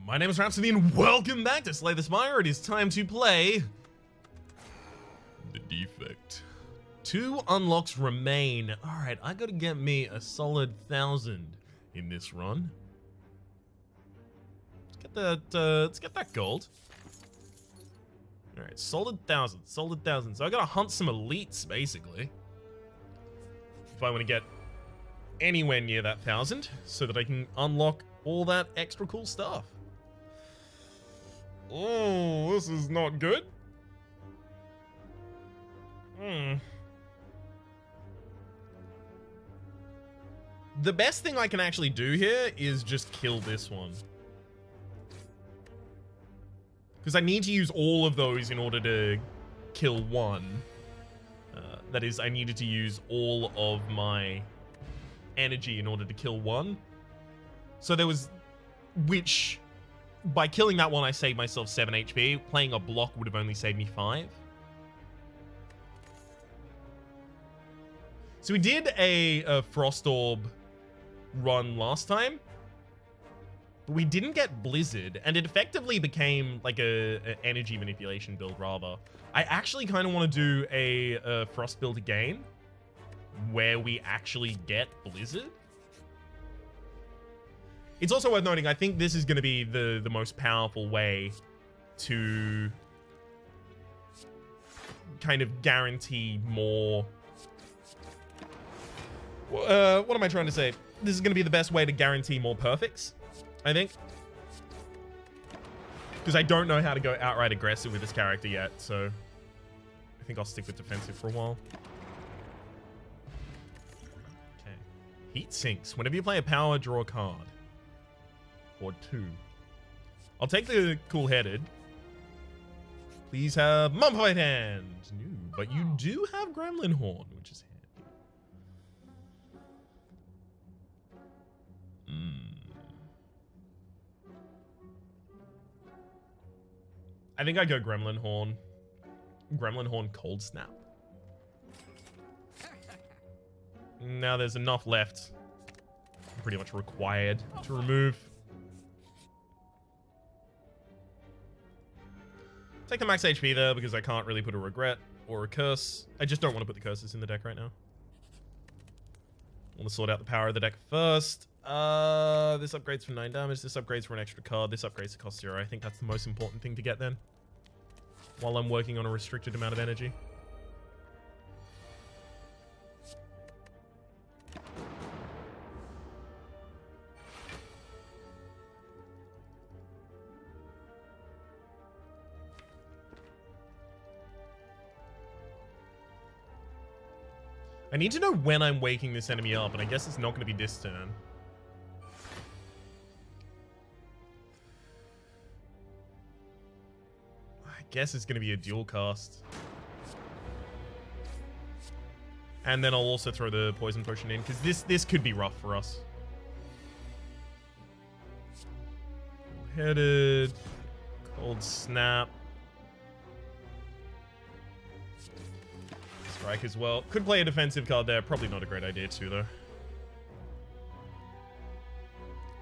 My name is Rhapsody and welcome back to Slay the Spire. It is time to play the Defect. 2 unlocks remain. Alright, I gotta get me a solid 1,000 in this run. Let's get that gold. Alright, solid 1,000, solid 1,000. So I gotta hunt some elites, basically. If I want to get anywhere near that 1,000, so that I can unlock all that extra cool stuff. Oh, this is not good. The best thing I can actually do here is just kill this one. Because I need to use all of those in order to kill one. That is, I needed to use all of my energy in order to kill one. So there was... Which... By killing that one, I saved myself 7 HP. Playing a block would have only saved me 5. So we did a Frost Orb run last time. But we didn't get Blizzard. And it effectively became like a energy manipulation build, rather. I actually kind of want to do a Frost build again. Where we actually get Blizzard. It's also worth noting, I think this is going to be the most powerful way to kind of guarantee more... what am I trying to say? This is going to be the best way to guarantee more perfects, I think. Because I don't know how to go outright aggressive with this character yet, so I think I'll stick with defensive for a while. Okay. Heat sinks. Whenever you play a power, draw a card. Or 2. I'll take the cool-headed. Please have Mummified Hand. No, but you do have Gremlin Horn, which is handy. I think I go Gremlin Horn. Gremlin Horn Cold Snap. Now there's enough left. Pretty much required to remove. Take the max HP there because I can't really put a regret or a curse. I just don't want to put the curses in the deck right now. I want to sort out the power of the deck first. This upgrades for 9 damage. This upgrades for an extra card. This upgrades to cost 0. I think that's the most important thing to get then. While I'm working on a restricted amount of energy. I need to know when I'm waking this enemy up, and I guess it's not going to be this turn. I guess it's going to be a dual cast. And then I'll also throw the poison potion in, because this could be rough for us. Headed. Cold snap. Strike as well. Could play a defensive card there. Probably not a great idea too, though.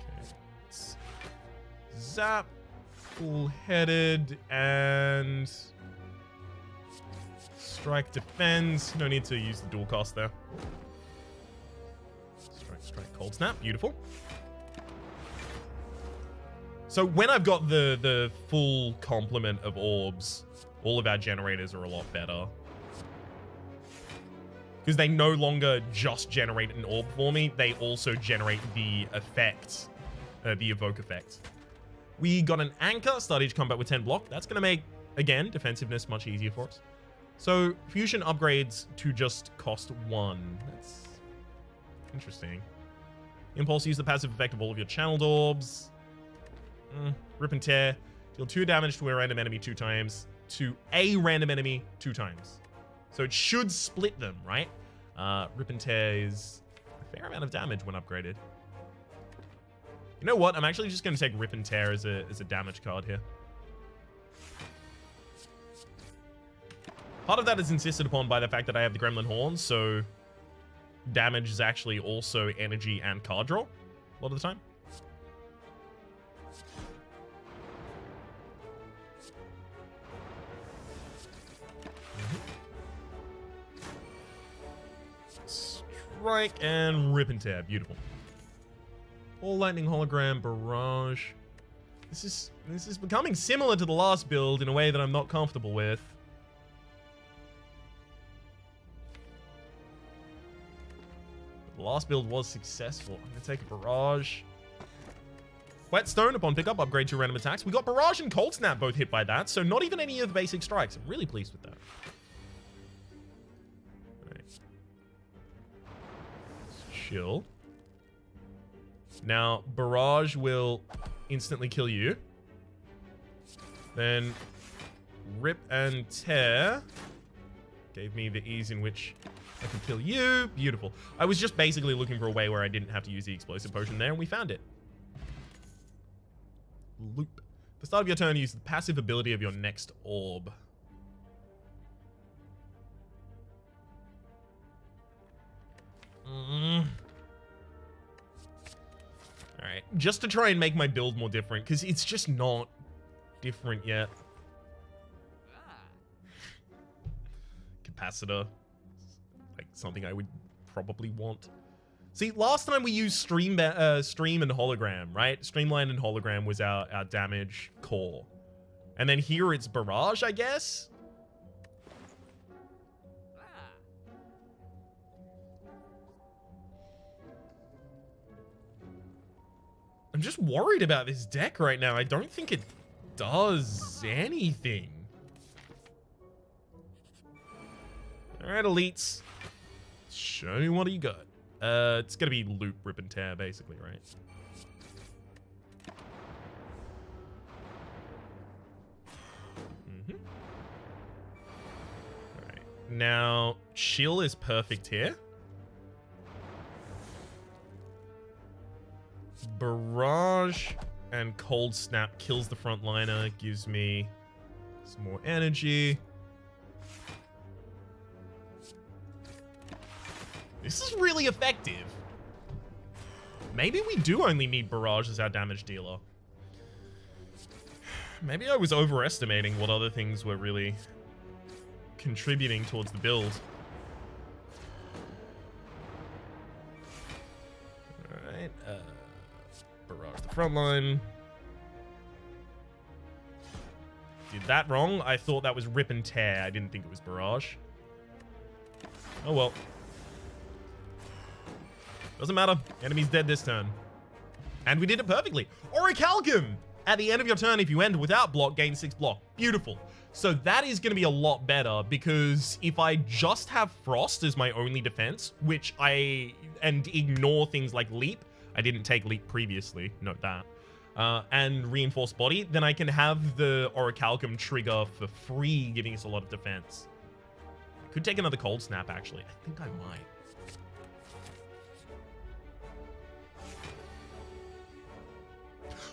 Okay. Zap. Full-headed. And... Strike defends. No need to use the dual cast there. Strike, strike, cold snap. Beautiful. So when I've got the full complement of orbs, all of our generators are a lot better. Because they no longer just generate an orb for me, they also generate the effect, the evoke effect. We got an anchor, start each combat with 10 block. That's going to make, again, defensiveness much easier for us. So, fusion upgrades to just cost 1. That's interesting. Impulse, use the passive effect of all of your channeled orbs. Rip and tear. Deal 2 damage to a random enemy 2 times. To a random enemy 2 times. So it should split them, right? Rip and tear is a fair amount of damage when upgraded. You know what? I'm actually just going to take Rip and tear as a damage card here. Part of that is insisted upon by the fact that I have the Gremlin Horn, so damage is actually also energy and card draw a lot of the time. Strike and Rip and Tear. Beautiful. All Lightning Hologram, Barrage. This is becoming similar to the last build in a way that I'm not comfortable with. The last build was successful. I'm going to take a Barrage. Whetstone upon pickup, upgrade to random attacks. We got Barrage and Cold Snap both hit by that, so not even any of the basic strikes. I'm really pleased with that. Right. Chill. Now, Barrage will instantly kill you. Then, Rip and Tear gave me the ease in which I could kill you. Beautiful. I was just basically looking for a way where I didn't have to use the explosive potion there, and we found it. Loop. At the start of your turn, use the passive ability of your next orb. Alright, just to try and make my build more different, because it's just not different yet. Capacitor. Like, something I would probably want. See, last time we used Stream and Hologram, right? Streamline and Hologram was our damage core. And then here it's Barrage, I guess? I'm just worried about this deck right now. I don't think it does anything. Alright, elites. Show me what you got. It's gonna be loop, rip, and tear, basically, right? Alright. Now, chill is perfect here. Barrage and Cold Snap kills the frontliner, gives me some more energy. This is really effective. Maybe we do only need Barrage as our damage dealer. Maybe I was overestimating what other things were really contributing towards the build. Alright, Barrage the front line. Did that wrong. I thought that was Rip and Tear. I didn't think it was Barrage. Oh well. Doesn't matter. Enemy's dead this turn. And we did it perfectly. Orichalcum! At the end of your turn, if you end without block, gain 6 block. Beautiful. So that is going to be a lot better, because if I just have Frost as my only defense, and ignore things like Leap, I didn't take Leap previously, note that, and Reinforced Body, then I can have the Orichalcum trigger for free, giving us a lot of defense. I could take another Cold Snap, actually. I think I might.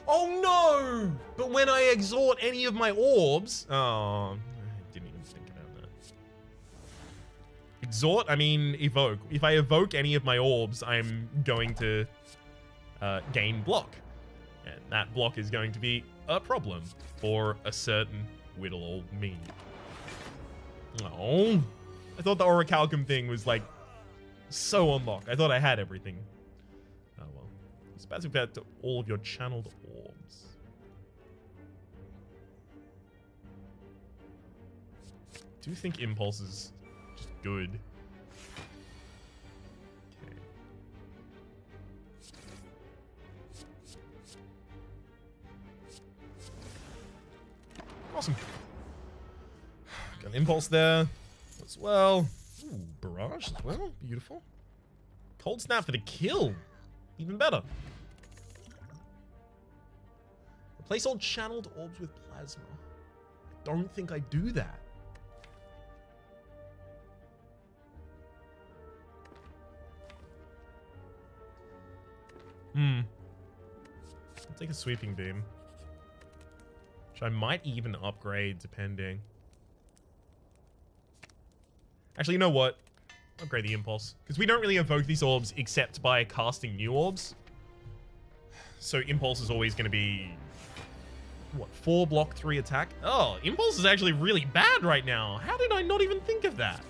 Oh no! But when I exhort any of my orbs... Oh, I didn't even think about that. Exhort? I mean, evoke. If I evoke any of my orbs, I'm going to gain block. And that block is going to be a problem for a certain little old me. Oh. I thought the Orichalcum thing was, like, so unlocked. I thought I had everything. Oh well. It's passive effect to all of your channeled orbs. I do think Impulse is just good. Okay. Awesome. Got an Impulse there as well. Ooh, Barrage as well. Beautiful. Cold Snap for the kill. Even better. Replace all channeled orbs with plasma. I don't think I do that. I'll take a Sweeping Beam. Which I might even upgrade, depending. Actually, you know what? Upgrade the Impulse. Because we don't really evoke these orbs except by casting new orbs. So Impulse is always going to be... What, 4 block, 3 attack? Oh, Impulse is actually really bad right now. How did I not even think of that?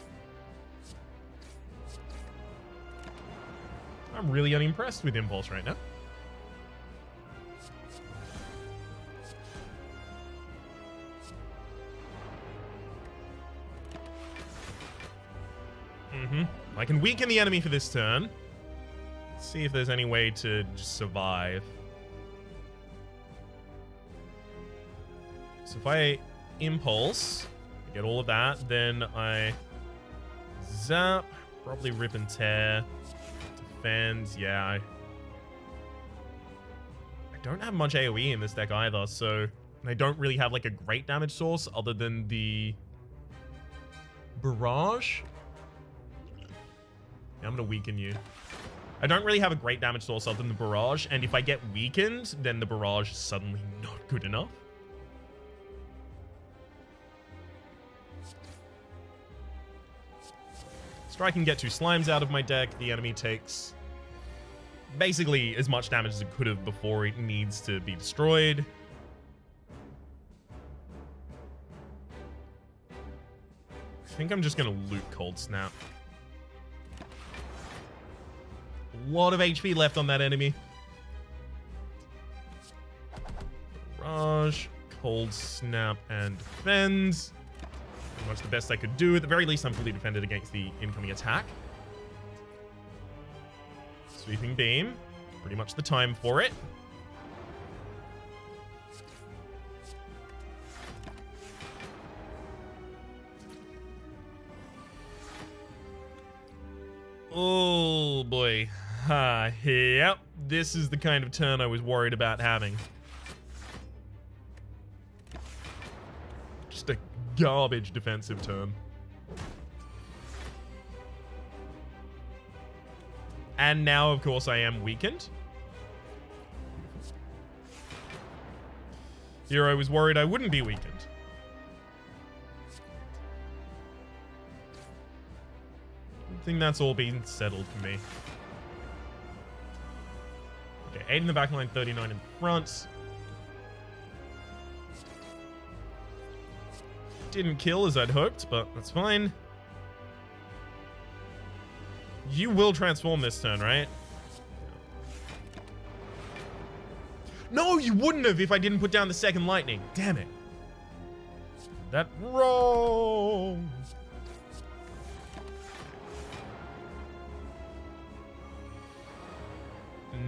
I'm really unimpressed with Impulse right now. I can weaken the enemy for this turn. Let's see if there's any way to just survive. So if I Impulse, I get all of that, then I zap, probably rip and tear, defend, yeah. I don't have much AoE in this deck either, so I don't really have like a great damage source other than the Barrage. Yeah, I'm gonna weaken you. I don't really have a great damage source other than the Barrage, and if I get weakened, then the Barrage is suddenly not good enough. Strike can get 2 slimes out of my deck. The enemy takes basically as much damage as it could have before it needs to be destroyed. I think I'm just going to loot Cold Snap. A lot of HP left on that enemy. Barrage, Cold Snap, and defend. Much the best I could do. At the very least, I'm fully defended against the incoming attack. Sweeping Beam. Pretty much the time for it. Oh, boy. Yep. This is the kind of turn I was worried about having. Just a garbage defensive turn. And now, of course, I am weakened. Here I was worried I wouldn't be weakened. I think that's all been settled for me. Okay, 8 in the back line, 39 in the front. Didn't kill as I'd hoped, but that's fine. You will transform this turn, right? No, you wouldn't have if I didn't put down the second lightning. Damn it. That wrong.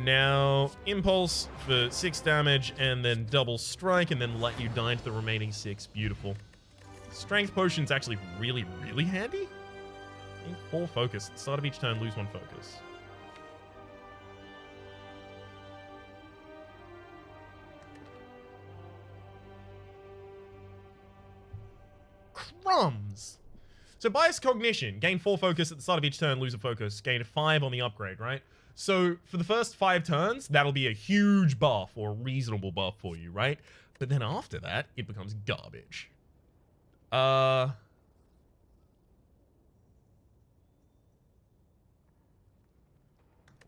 Now, Impulse for 6 damage, and then double strike, and then let you die to the remaining 6. Beautiful. Strength Potion's actually really, really handy. 4 focus. At the start of each turn, lose 1 focus. Crumbs! So Bias Cognition. Gain 4 focus at the start of each turn, lose a focus. Gain 5 on the upgrade, right? So for the first 5 turns, that'll be a huge buff or a reasonable buff for you, right? But then after that, it becomes garbage.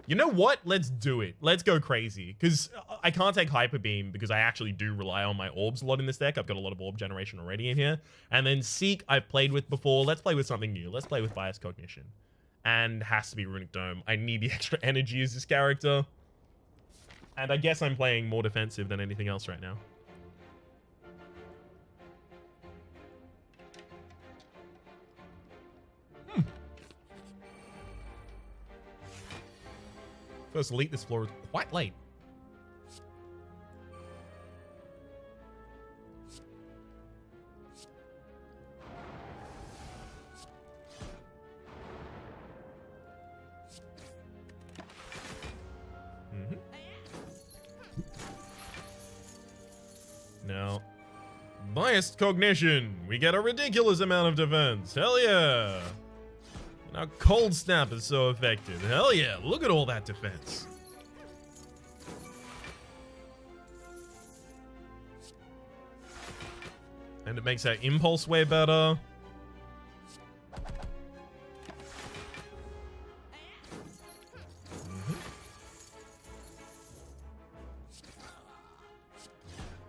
You know what? Let's do it. Let's go crazy. Because I can't take Hyper Beam because I actually do rely on my orbs a lot in this deck. I've got a lot of orb generation already in here. And then Seek I've played with before. Let's play with something new. Let's play with Bias Cognition. And has to be Runic Dome. I need the extra energy as this character. And I guess I'm playing more defensive than anything else right now. First elite this floor is quite late. Now, Biased Cognition. We get a ridiculous amount of defense. Hell yeah. Now Cold Snap is so effective. Hell yeah, look at all that defense. And it makes our Impulse way better.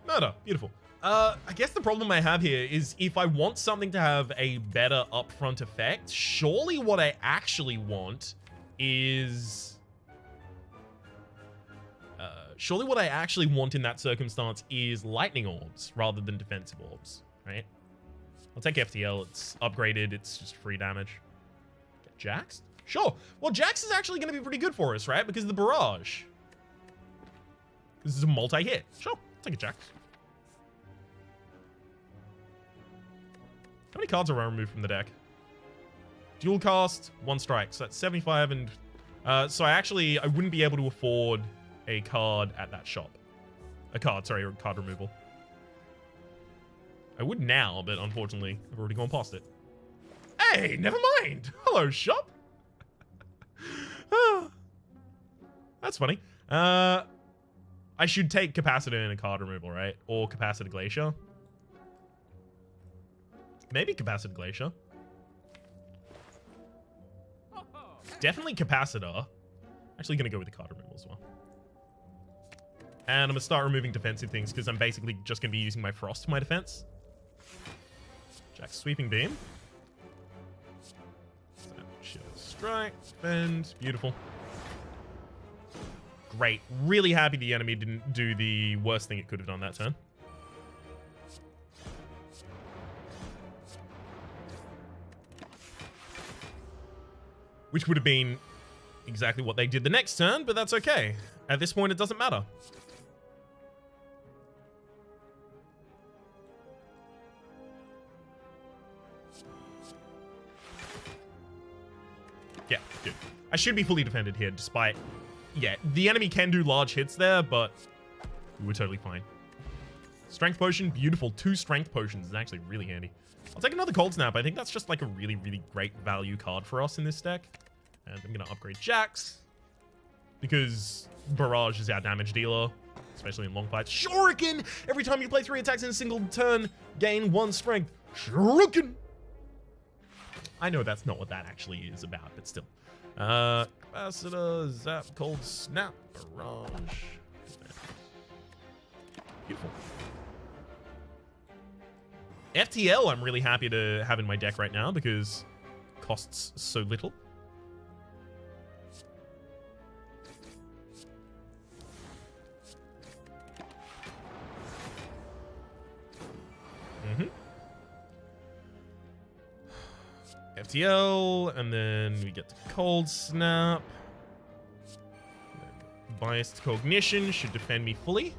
Murder, beautiful. I guess the problem I have here is if I want something to have a better upfront effect, surely what I actually want is Surely what I actually want in that circumstance is lightning orbs rather than defensive orbs, right? I'll take FTL. It's upgraded. It's just free damage. Get Jax? Sure. Well, Jax is actually going to be pretty good for us, right? Because of the Barrage. This is a multi-hit. Sure. I'll take a Jax. How many cards are I removed from the deck? Dual cast, 1 strike. So that's 75 and... so I wouldn't be able to afford a card at that shop. Card removal. I would now, but unfortunately, I've already gone past it. Hey, never mind. Hello, shop. That's funny. I should take Capacitor and a card removal, right? Or Capacitor Glacier. Maybe Capacitor Glacier. Definitely Capacitor. Actually going to go with the card removal as well. And I'm going to start removing defensive things because I'm basically just going to be using my Frost for my defense. Jack's Sweeping Beam. Strike. Defend. Beautiful. Great. Really happy the enemy didn't do the worst thing it could have done that turn. Which would have been exactly what they did the next turn, but that's okay. At this point, it doesn't matter. Yeah, good. I should be fully defended here, despite... Yeah, the enemy can do large hits there, but we were totally fine. Strength Potion, beautiful. 2 Strength Potions is actually really handy. I'll take another Cold Snap. I think that's just like a really, really great value card for us in this deck. And I'm going to upgrade Jax, because Barrage is our damage dealer, especially in long fights. Shuriken! Every time you play 3 attacks in a single turn, gain 1 strength. Shuriken! I know that's not what that actually is about, but still. Capacitor, Zap, Cold Snap, Barrage. Beautiful. FTL I'm really happy to have in my deck right now because it costs so little. FTL, and then we get to Cold Snap. Biased Cognition should defend me fully.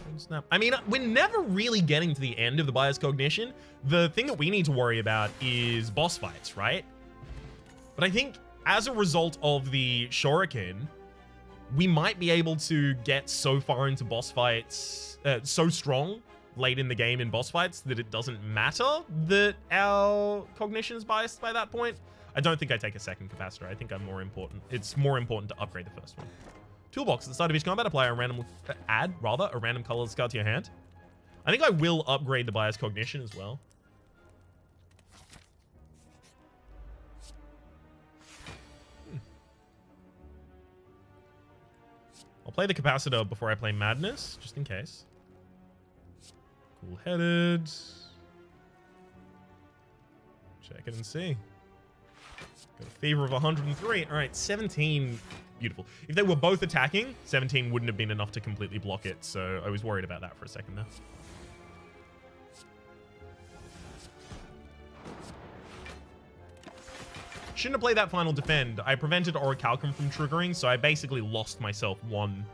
Cold Snap. I mean, we're never really getting to the end of the Biased Cognition. The thing that we need to worry about is boss fights, right? But I think as a result of the Shuriken, we might be able to get so far into boss fights, so strong late in the game in boss fights that it doesn't matter that our cognition is biased by that point. I don't think I take a second capacitor. I think it's more important to upgrade the first one. Toolbox. At the start of each combat, add a random colorless card to your hand. I think I will upgrade the biased cognition as well. I'll play the capacitor before I play Madness, just in case. Cool-headed. Check it and see. Got a fever of 103. All right, 17. Beautiful. If they were both attacking, 17 wouldn't have been enough to completely block it, so I was worried about that for a second there. Shouldn't have played that final defend. I prevented Orichalcum from triggering, so I basically lost myself one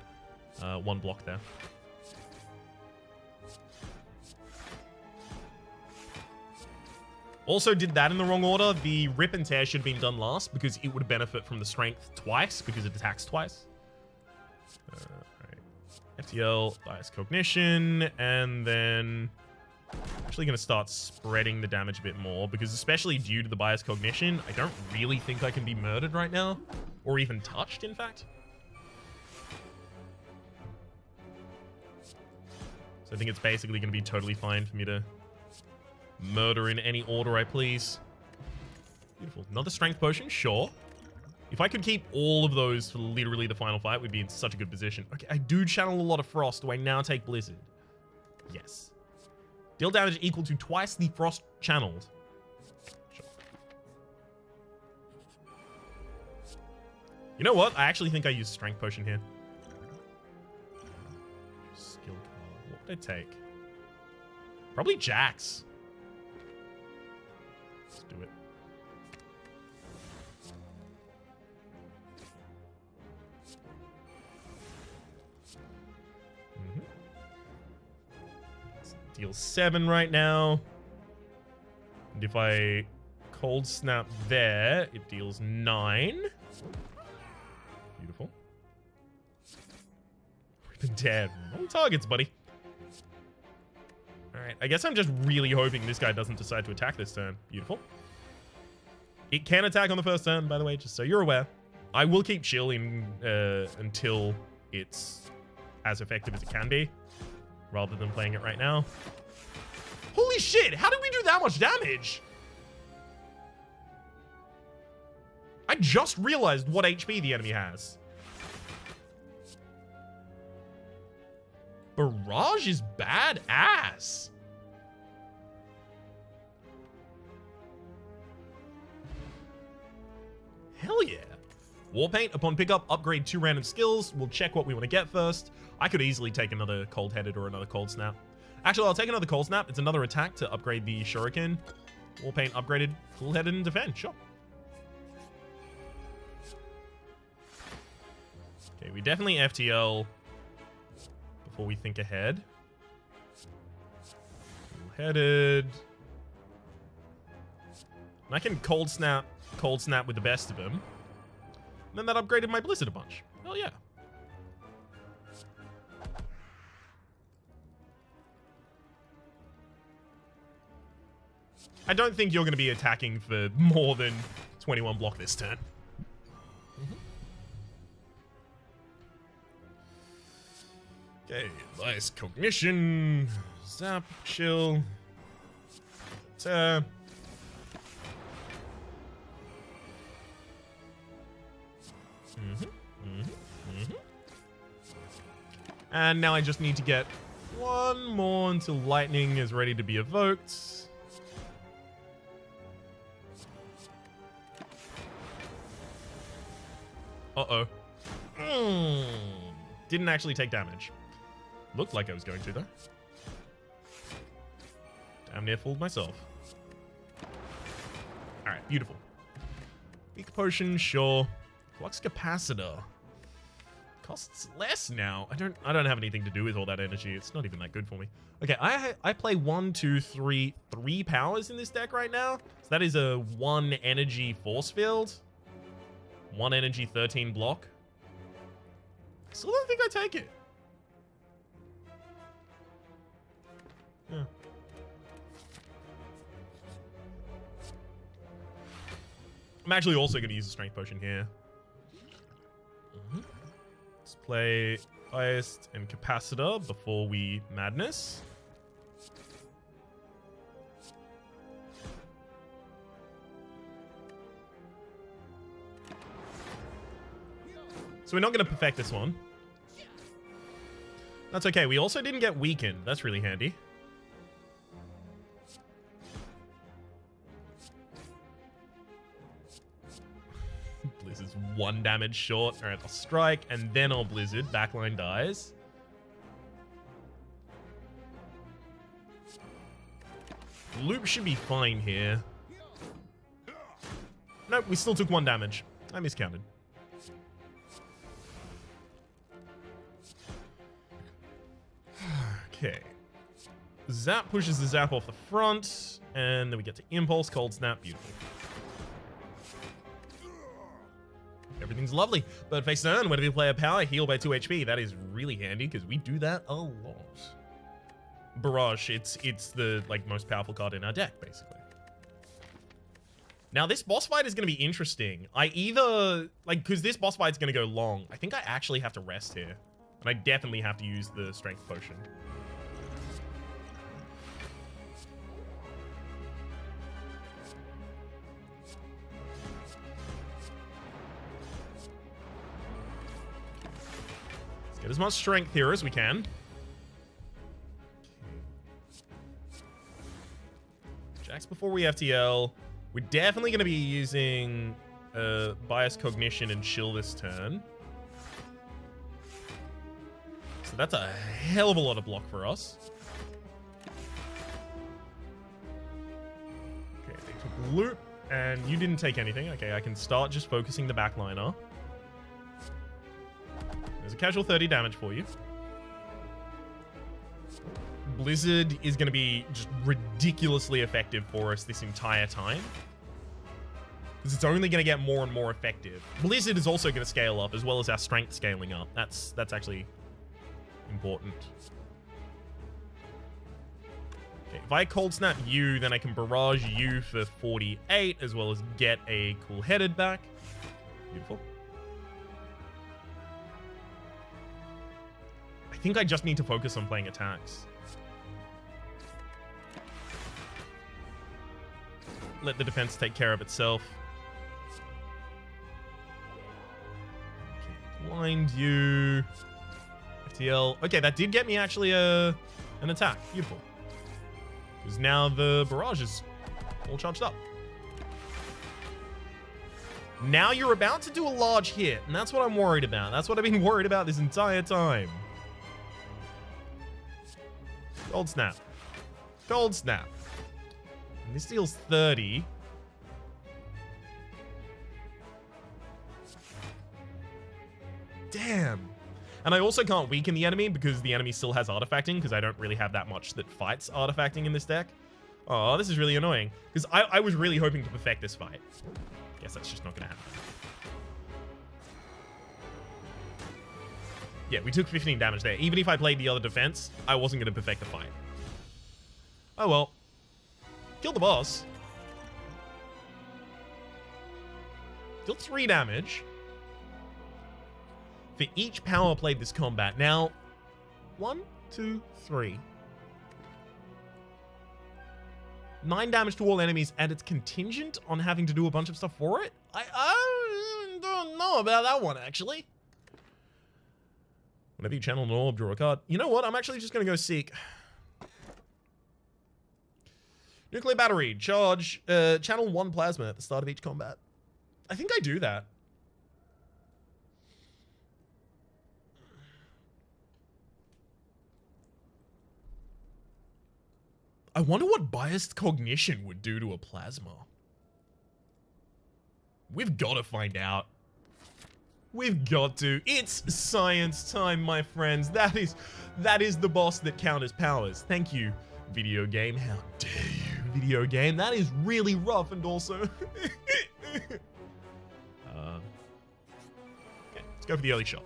block there. Also did that in the wrong order. The Rip and Tear should have been done last because it would benefit from the strength twice because it attacks twice. Alright. FTL, Bias Cognition, and then actually going to start spreading the damage a bit more because especially due to the Bias Cognition, I don't really think I can be murdered right now or even touched, in fact. So I think it's basically going to be totally fine for me to murder in any order I please. Beautiful. Another strength potion, sure. If I could keep all of those for literally the final fight, we'd be in such a good position. Okay, I do channel a lot of Frost. Do I now take Blizzard? Yes. Deal damage equal to twice the Frost channeled. Sure. You know what? I actually think I used Strength Potion here. Skill card. What would I take? Probably Jax. Let's do it. Deal 7 right now. And if I Cold Snap there, it deals 9. Beautiful. We've been dead. Wrong targets, buddy. Alright, I guess I'm just really hoping this guy doesn't decide to attack this turn. Beautiful. It can attack on the first turn, by the way, just so you're aware. I will keep chilling until it's as effective as it can be, rather than playing it right now. Holy shit! How did we do that much damage? I just realized what HP the enemy has. Barrage is badass. Hell yeah. Warpaint, upon pickup, upgrade 2 random skills. We'll check what we want to get first. I could easily take another Cold-Headed or another Cold Snap. Actually, I'll take another Cold Snap. It's another attack to upgrade the Shuriken. Warpaint upgraded, Cool-Headed, and Defend. Sure. Okay, we definitely FTL before we think ahead. Cool-Headed. And I can Cold Snap with the best of them. And then that upgraded my Blizzard a bunch. Hell yeah. I don't think you're going to be attacking for more than 21 block this turn. Okay, nice cognition. Zap, chill. And now I just need to get one more until lightning is ready to be evoked. Uh-oh. Didn't actually take damage. Looked like I was going to, though. Damn near fooled myself. Alright, beautiful. Weak potion, sure. Flux capacitor. Costs less now. I don't have anything to do with all that energy. It's not even that good for me. Okay, I play 3 powers in this deck right now. So that is a 1 energy force field. 1 energy 13 block. I still don't think I take it. Yeah. I'm actually also going to use a strength potion here. Let's play Highest and Capacitor before we Madness. So we're not going to perfect this one. That's okay. We also didn't get weakened. That's really handy. Blizzard's 1 damage short. Alright, I'll strike, and then I'll Blizzard. Backline dies. Loop should be fine here. Nope, we still took 1 damage. I miscounted. Okay. Zap pushes the Zap off the front, and then we get to Impulse, Cold Snap. Beautiful. Everything's lovely. Bird face turn. Whenever you play a power, heal by 2 HP. That is really handy because we do that a lot. Barrage, it's the most powerful card in our deck, basically. Now this boss fight is going to be interesting. I either because this boss fight is going to go long. I think I actually have to rest here, and I definitely have to use the strength potion. Get as much strength here as we can. Jax before we FTL. We're definitely going to be using Bias Cognition and Chill this turn. So that's a hell of a lot of block for us. Okay, they took Loop, and you didn't take anything. Okay, I can start just focusing the backliner. There's a casual 30 damage for you. Blizzard is going to be just ridiculously effective for us this entire time. Because it's only going to get more and more effective. Blizzard is also going to scale up, as well as our strength scaling up. That's actually important. Okay, if I cold snap you, then I can barrage you for 48, as well as get a cool-headed back. Beautiful. I think I just need to focus on playing attacks. Let the defense take care of itself. Okay, blind you. FTL. Okay, that did get me actually an attack. Beautiful. Because now the barrage is all charged up. Now you're about to do a large hit, and that's what I'm worried about. That's what I've been worried about this entire time. Cold snap. Cold snap. And this deals 30. Damn. And I also can't weaken the enemy because the enemy still has artifacting, because I don't really have that much that fights artifacting in this deck. Oh, this is really annoying. Because I was really hoping to perfect this fight. Guess that's just not going to happen. Yeah, we took 15 damage there. Even if I played the other defense, I wasn't going to perfect the fight. Oh well. Killed the boss. Dealt 3 damage. For each power played this combat. Now, 1, 2, 3. 9 damage to all enemies, and it's contingent on having to do a bunch of stuff for it? I don't know about that one, actually. Whenever you channel an orb, draw a card. You know what? I'm actually just going to go seek. Nuclear battery. Charge. Channel 1 plasma at the start of each combat. I think I do that. I wonder what biased cognition would do to a plasma. We've got to find out. We've got to. It's science time, my friends. That is the boss that counters powers. Thank you, video game. How dare you, video game? That is really rough and also... okay, let's go for the early shot.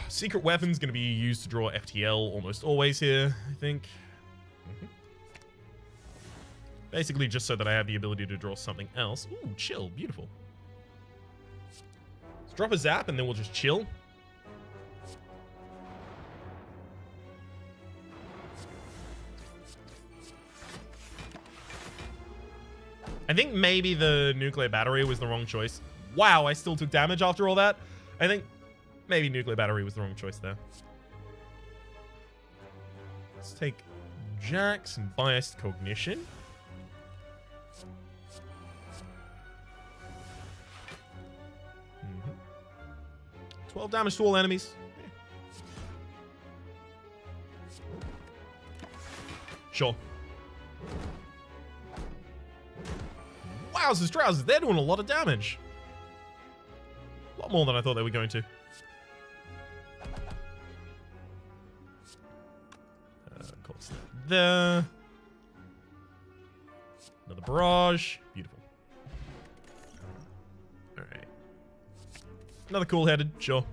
Secret weapon's going to be used to draw FTL almost always here, I think. Basically just so that I have the ability to draw something else. Ooh, chill. Beautiful. Let's drop a zap and then we'll just chill. I think maybe the nuclear battery was the wrong choice. Wow, I still took damage after all that. I think maybe nuclear battery was the wrong choice there. Let's take Jax and biased cognition. 12 damage to all enemies. Sure. Wowzers, trousers, they're doing a lot of damage. A lot more than I thought they were going to. Cold snap there. Another barrage. Beautiful. Alright. Another cool-headed, sure.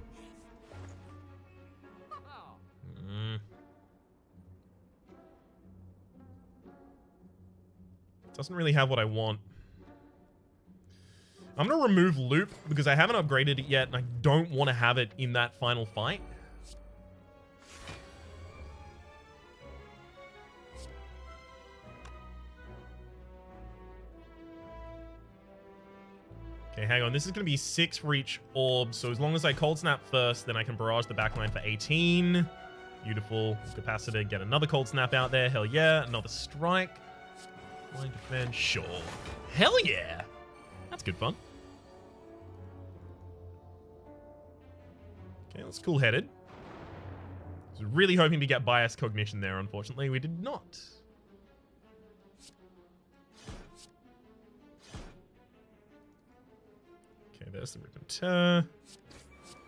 Doesn't really have what I want. I'm going to remove Loop because I haven't upgraded it yet and I don't want to have it in that final fight. Okay, hang on. This is going to be 6 for each orb. So as long as I cold snap first, then I can barrage the backline for 18. Beautiful. Capacitor, get another cold snap out there. Hell yeah. Another strike. Line defense, sure. Hell yeah. That's good fun. Okay, that's cool-headed. I was really hoping to get bias cognition there. Unfortunately, we did not. Okay, there's the rip and tear.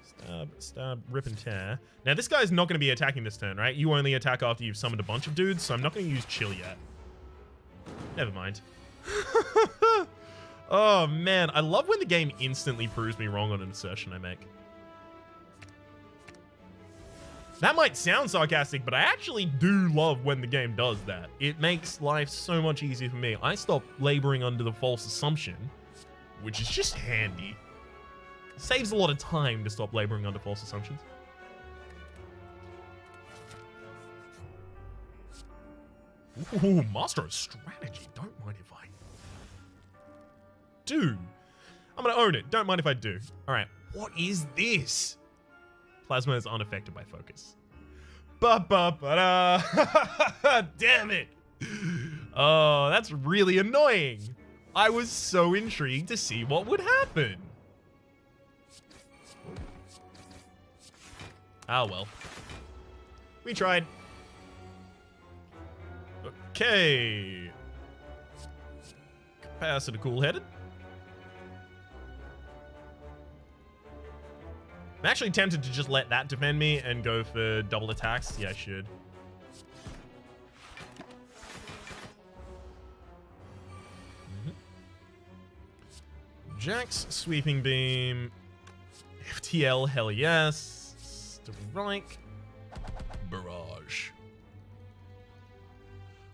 Stab, stab, rip and tear. Now, this guy's not going to be attacking this turn, right? You only attack after you've summoned a bunch of dudes, so I'm not going to use chill yet. Never mind. Oh, man. I love when the game instantly proves me wrong on an assertion I make. That might sound sarcastic, but I actually do love when the game does that. It makes life so much easier for me. I stop laboring under the false assumption, which is just handy. Saves a lot of time to stop laboring under false assumptions. Ooh, Master of Strategy. Don't mind if I do. I'm going to own it. Don't mind if I do. All right. What is this? Plasma is unaffected by focus. Ba-ba-ba-da. Damn it. Oh, that's really annoying. I was so intrigued to see what would happen. Ah, well. We tried. Okay. Capacitor cool-headed. I'm actually tempted to just let that defend me and go for double attacks. Yeah, I should. Jax, Sweeping Beam, FTL, hell yes. Strike, Barrage.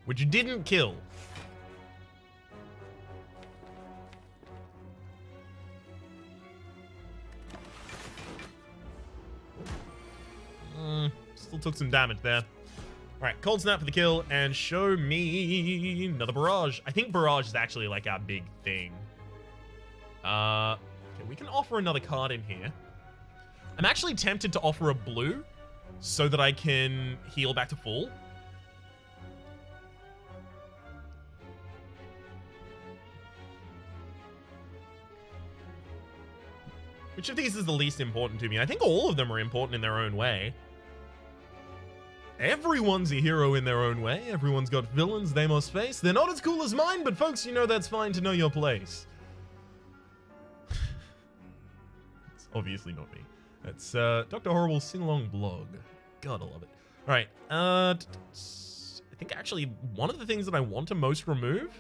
Which didn't kill. Still took some damage there. All right, Cold Snap for the kill, and show me another Barrage. I think Barrage is actually like our big thing. Okay, we can offer another card in here. I'm actually tempted to offer a blue so that I can heal back to full. Which of these is the least important to me? I think all of them are important in their own way. Everyone's a hero in their own way. Everyone's got villains they must face. They're not as cool as mine, but folks, you know that's fine to know your place. It's obviously not me. That's Dr. Horrible's sing-along blog. God, I love it. All right. I think actually one of the things that I want to most remove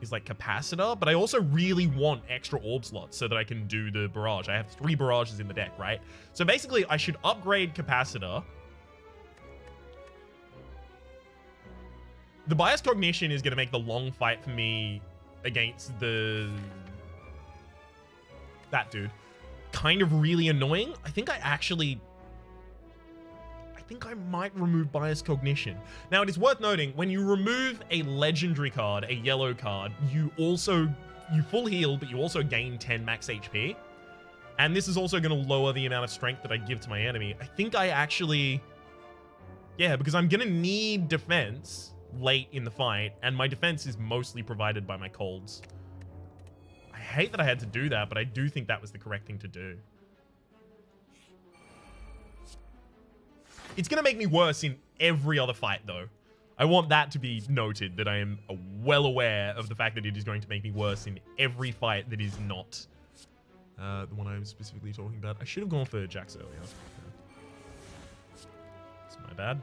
is like Capacitor, but I also really want extra orb slots so that I can do the Barrage. I have 3 Barrages in the deck, right? So basically, I should upgrade Capacitor. The Bias Cognition is going to make the long fight for me against that dude kind of really annoying. I think I might remove Bias Cognition. Now, it is worth noting, when you remove a legendary card, a yellow card, you full heal, but you also gain 10 max HP. And this is also going to lower the amount of strength that I give to my enemy. I think I actually... Yeah, because I'm going to need defense late in the fight, and my defense is mostly provided by my colds. I hate that I had to do that, but I do think that was the correct thing to do. It's going to make me worse in every other fight, though. I want that to be noted, that I am well aware of the fact that it is going to make me worse in every fight that is not the one I was specifically talking about. I should have gone for Jax earlier. It's my bad.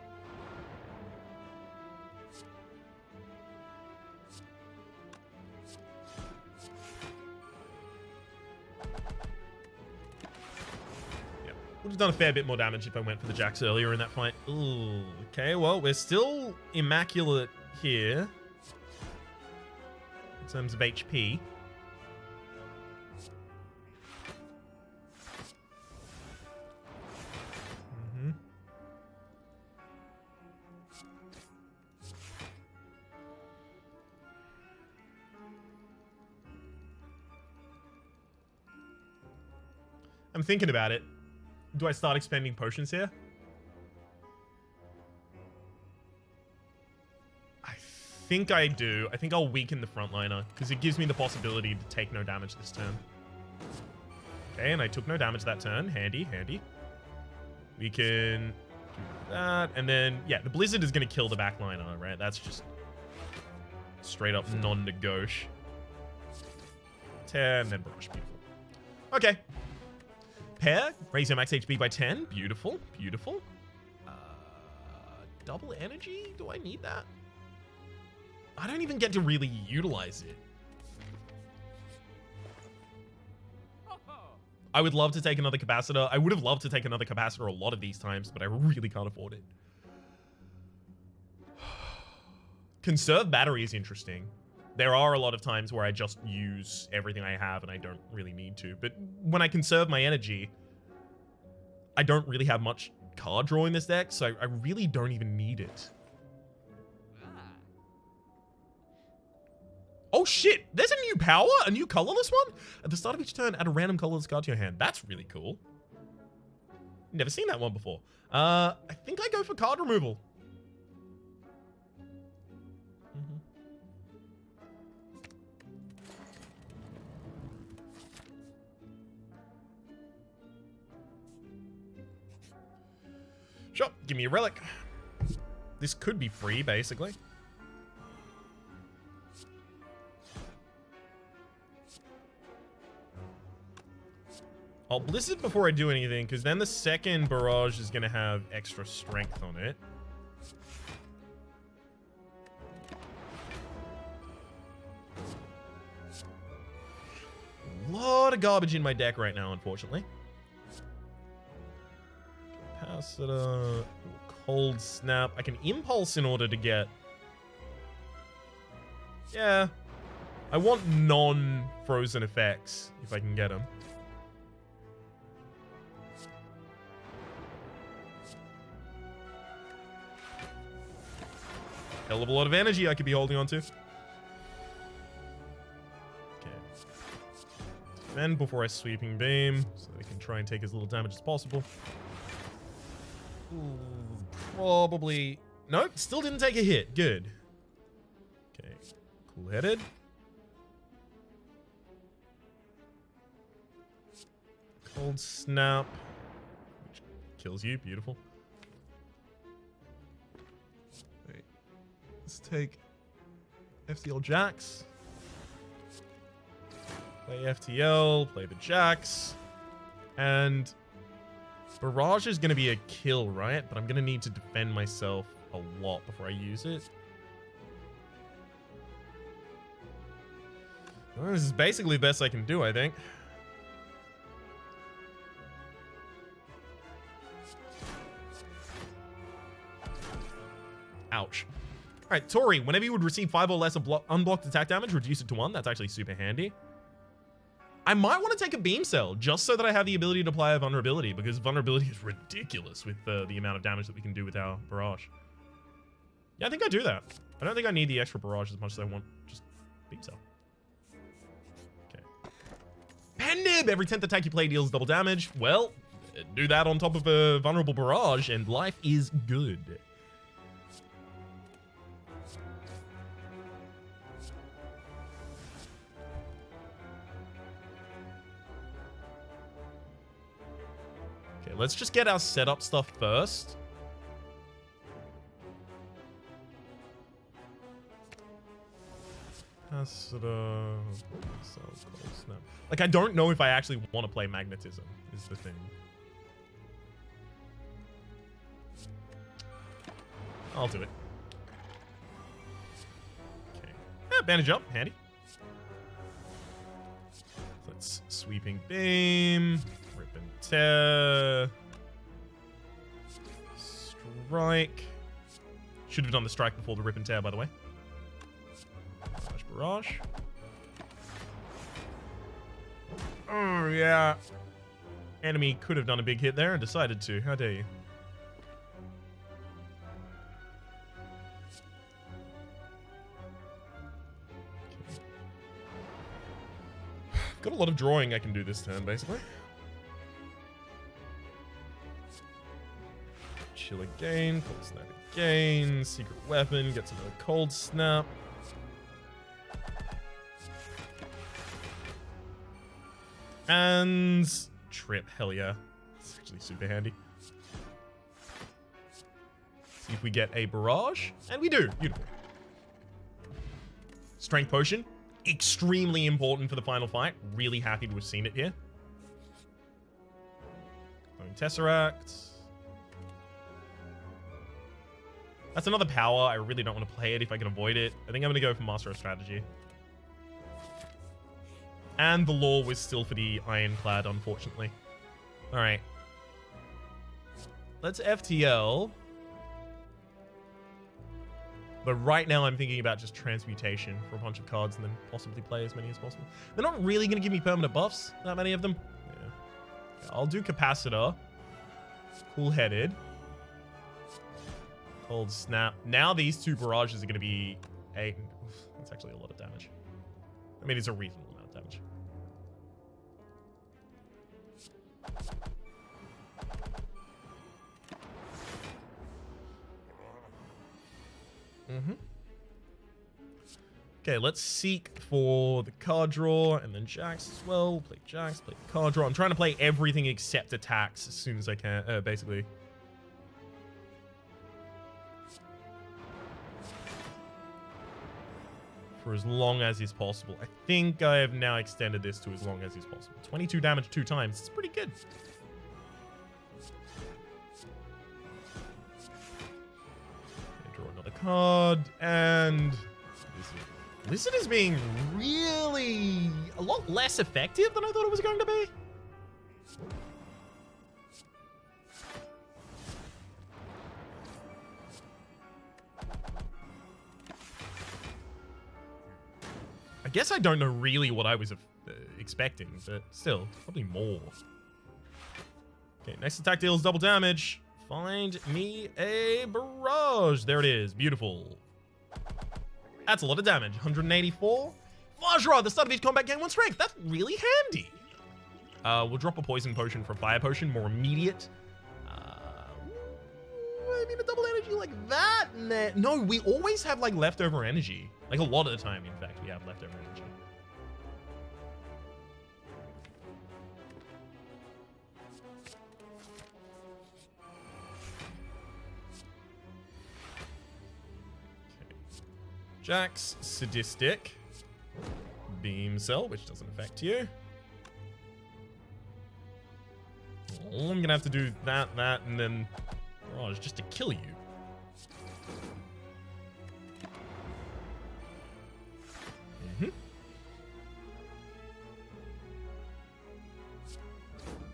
Would have done a fair bit more damage if I went for the Jax earlier in that fight. Ooh, okay, well, we're still immaculate here in terms of HP. I'm thinking about it. Do I start expending potions here? I think I do. I think I'll weaken the frontliner because it gives me the possibility to take no damage this turn. Okay, and I took no damage that turn. Handy, handy. We can do that. And then, yeah, the Blizzard is going to kill the backliner, right? That's just straight up non-negotiable. 10, then Barrage. Beautiful. Okay. Pair. Raise your max HP by 10. Beautiful. Beautiful. Double energy? Do I need that? I don't even get to really utilize it. I would love to take another capacitor. I would have loved to take another capacitor a lot of these times, but I really can't afford it. Conserve battery is interesting. There are a lot of times where I just use everything I have and I don't really need to. But when I conserve my energy, I don't really have much card draw in this deck, so I really don't even need it. Oh shit, there's a new power, a new colorless one? At the start of each turn, add a random colorless card to your hand. That's really cool. Never seen that one before. I think I go for card removal. Sure, give me a relic. This could be free, basically. I'll Blizzard before I do anything, because then the second Barrage is going to have extra strength on it. A lot of garbage in my deck right now, unfortunately. Capacitor, Cold Snap. I can Impulse in order to get... Yeah. I want non-frozen effects, if I can get them. Hell of a lot of energy I could be holding on to. Okay. Then before I Sweeping Beam, so that I can try and take as little damage as possible. Ooh, probably... Nope, still didn't take a hit. Good. Okay, cool-headed. Cold Snap. Which kills you. Beautiful. Wait. Let's take FTL Jacks. Play FTL. Play the Jacks. And Barrage is going to be a kill, right? But I'm going to need to defend myself a lot before I use it. Well, this is basically the best I can do, I think. Ouch. Alright, Tori, whenever you would receive 5 or less unblocked attack damage, reduce it to 1. That's actually super handy. I might want to take a Beam Cell, just so that I have the ability to apply a vulnerability, because vulnerability is ridiculous with the amount of damage that we can do with our Barrage. Yeah, I think I do that. I don't think I need the extra Barrage as much as I want just Beam Cell. Okay. Pendib! Every 10th attack you play deals double damage. Well, do that on top of a vulnerable Barrage, and life is good. Okay, let's just get our setup stuff first. Like, I don't know if I actually want to play Magnetism, is the thing. I'll do it. Okay. Yeah, bandage up, handy. Let's Sweeping Beam. Rip and Tear. Strike. Should have done the strike before the Rip and Tear, by the way. Barrage. Oh, yeah. Enemy could have done a big hit there and decided to. How dare you? Okay. Got a lot of drawing I can do this turn, basically. Chill again. Cold snap again. Secret weapon. Gets another cold snap. And trip. Hell yeah. It's actually super handy. See if we get a barrage. And we do. Beautiful. Strength potion. Extremely important for the final fight. Really happy to have seen it here. Tesseract. That's another power. I really don't want to play it if I can avoid it. I think I'm going to go for Master of Strategy. And the law was still for the Ironclad, unfortunately. Alright. Let's FTL. But right now I'm thinking about just Transmutation for a bunch of cards and then possibly play as many as possible. They're not really going to give me permanent buffs, that many of them. Yeah. I'll do Capacitor. Cool-headed. Cold Snap. Now these two barrages are going to be... That's actually a lot of damage. I mean, it's a reasonable amount of damage. Okay, let's seek for the card draw and then Jax as well. Play Jax, play the card draw. I'm trying to play everything except attacks as soon as I can, basically. For as long as is possible. I think I have now extended this to as long as is possible. 22 damage 2 times. It's pretty good. Draw another card and... Blizzard is being really a lot less effective than I thought it was going to be. I guess I don't know really what I was expecting, but still, probably more. Okay, next attack deals double damage. Find me a barrage. There it is. Beautiful. That's a lot of damage. 184. Vajra, the start of each combat gain 1 strength. That's really handy. We'll drop a poison potion for a fire potion, more immediate. I mean, a double energy like that? Nah. No, we always have like leftover energy. Like a lot of the time, in fact, we have leftover energy. Jax, Sadistic, Beam Cell, which doesn't affect you. Oh, I'm gonna have to do that, and then Barrage just to kill you.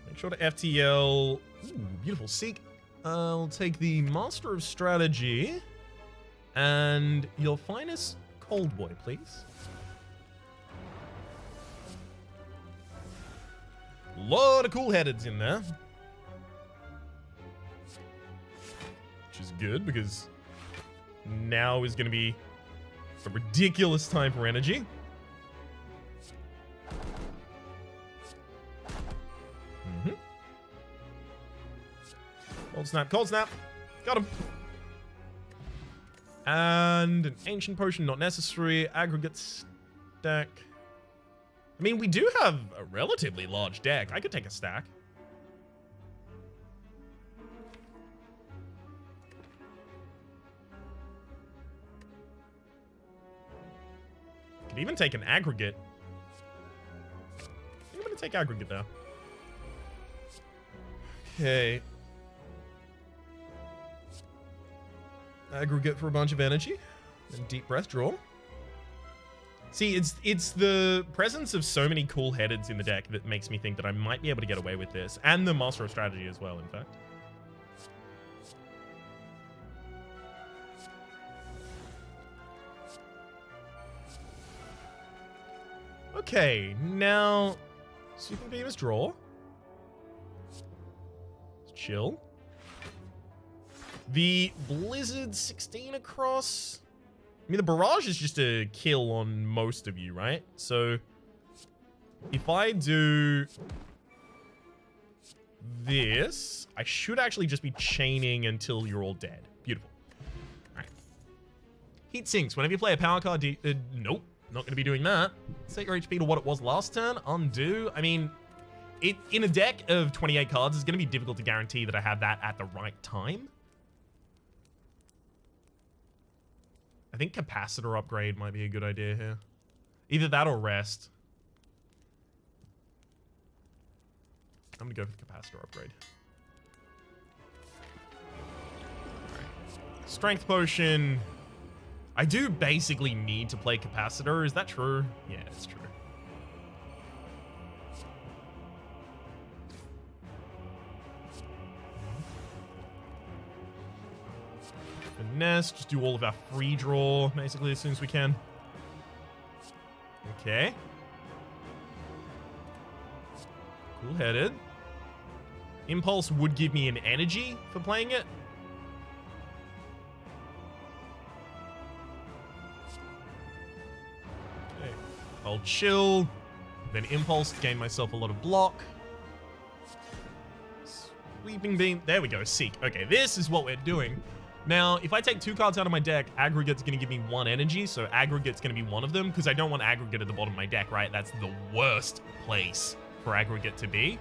Make sure to FTL. Ooh, beautiful. Seek. I'll take the Master of Strategy. And your finest Cold Boy, please. Lot of cool-headeds in there. Which is good, because now is going to be a ridiculous time for energy. Cold snap, cold snap. Got him. And an ancient potion, not necessary. Aggregate stack. I mean, we do have a relatively large deck. I could take a stack. Could even take an aggregate. I think I'm going to take aggregate though. Okay. Aggregate for a bunch of energy. And deep breath draw. See, it's the presence of so many cool headeds in the deck that makes me think that I might be able to get away with this. And the Master of Strategy as well, in fact. Okay, now Super Beam is draw. Chill. The Blizzard 16 across. I mean, the Barrage is just a kill on most of you, right? So if I do this, I should actually just be chaining until you're all dead. Beautiful. All right. Heat sinks. Whenever you play a power card, nope, not going to be doing that. Set your HP to what it was last turn. Undo. I mean, in a deck of 28 cards, it's going to be difficult to guarantee that I have that at the right time. I think capacitor upgrade might be a good idea here. Either that or rest. I'm going to go for the capacitor upgrade. Right. Strength potion. I do basically need to play capacitor. Is that true? Yeah, it's true. Finesse, just do all of our free draw basically as soon as we can. Okay. Cool-headed. Impulse would give me an energy for playing it. Okay. I'll chill. Then Impulse to gain myself a lot of block. Sweeping Beam. There we go. Seek. Okay, this is what we're doing. Now, if I take 2 cards out of my deck, Aggregate's going to give me 1 energy, so Aggregate's going to be one of them, because I don't want Aggregate at the bottom of my deck, right? That's the worst place for Aggregate to be.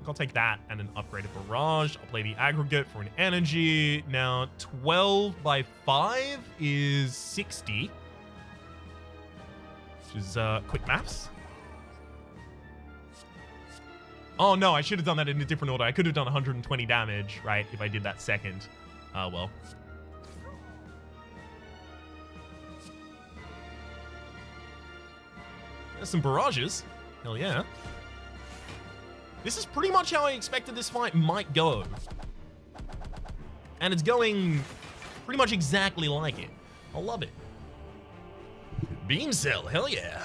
I'll take that and an upgraded Barrage. I'll play the Aggregate for an energy. Now, 12 by 5 is 60, which is quick maths. Oh, no, I should have done that in a different order. I could have done 120 damage, right, if I did that second. Well. There's some barrages. Hell yeah. This is pretty much how I expected this fight might go. And it's going pretty much exactly like it. I love it. Beam Cell, hell yeah.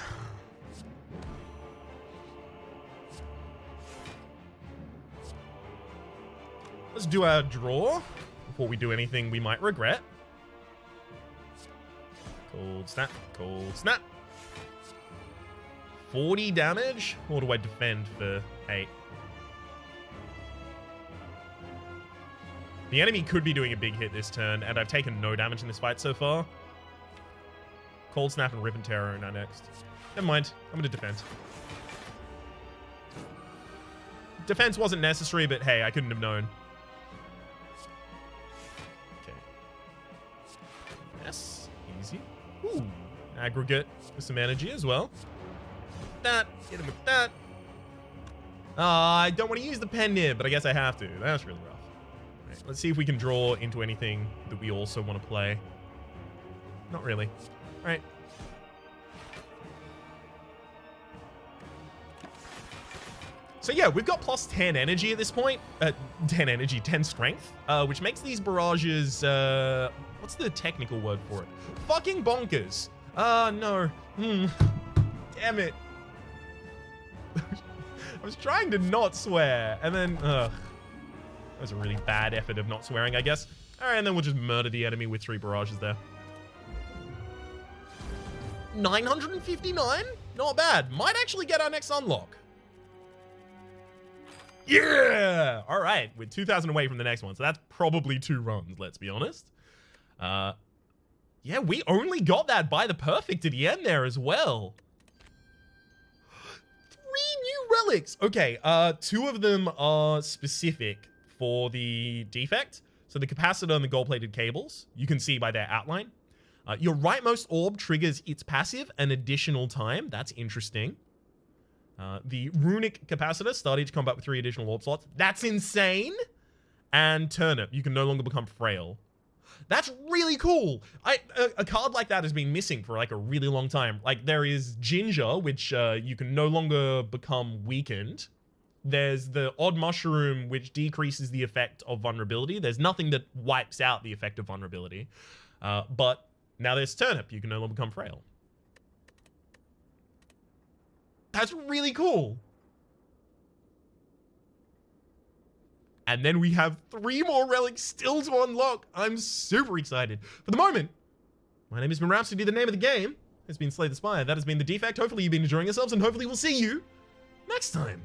Let's do our draw before we do anything we might regret. Cold snap, cold snap. 40 damage? Or do I defend for 8? The enemy could be doing a big hit this turn, and I've taken no damage in this fight so far. Cold snap and Rip and Terror are now next. Never mind, I'm gonna defend. Defense wasn't necessary, but hey, I couldn't have known. Yes, easy. Ooh, Aggregate with some energy as well. That, hit him with that. I don't want to use the pen nib, but I guess I have to. That's really rough. Right, let's see if we can draw into anything that we also want to play. Not really. All right. So yeah, we've got plus 10 energy at this point. 10 energy, 10 strength, which makes these barrages, what's the technical word for it? Fucking bonkers. No. Damn it. I was trying to not swear, and then, that was a really bad effort of not swearing, I guess. All right, and then we'll just murder the enemy with 3 barrages there. 959? Not bad. Might actually get our next unlock. Yeah! All right, we're 2,000 away from the next one, so that's probably 2 runs, let's be honest. Yeah, we only got that by the perfect at the end there as well. 3 new relics. Okay, 2 of them are specific for the defect. So the capacitor and the gold-plated cables, you can see by their outline. Your rightmost orb triggers its passive an additional time. That's interesting. The runic capacitor, start each combat with 3 additional orb slots. That's insane. And turnip, you can no longer become frail. That's really cool. A card like that has been missing for like a really long time. Like there is Ginger, which you can no longer become weakened. There's the Odd Mushroom, which decreases the effect of vulnerability. There's nothing that wipes out the effect of vulnerability. But now there's Turnip, you can no longer become frail. That's really cool. And then we have 3 more relics still to unlock. I'm super excited. For the moment, my name is Rhapsody, the name of the game. has been Slay the Spire. That has been the Defect. Hopefully you've been enjoying yourselves, and hopefully we'll see you next time.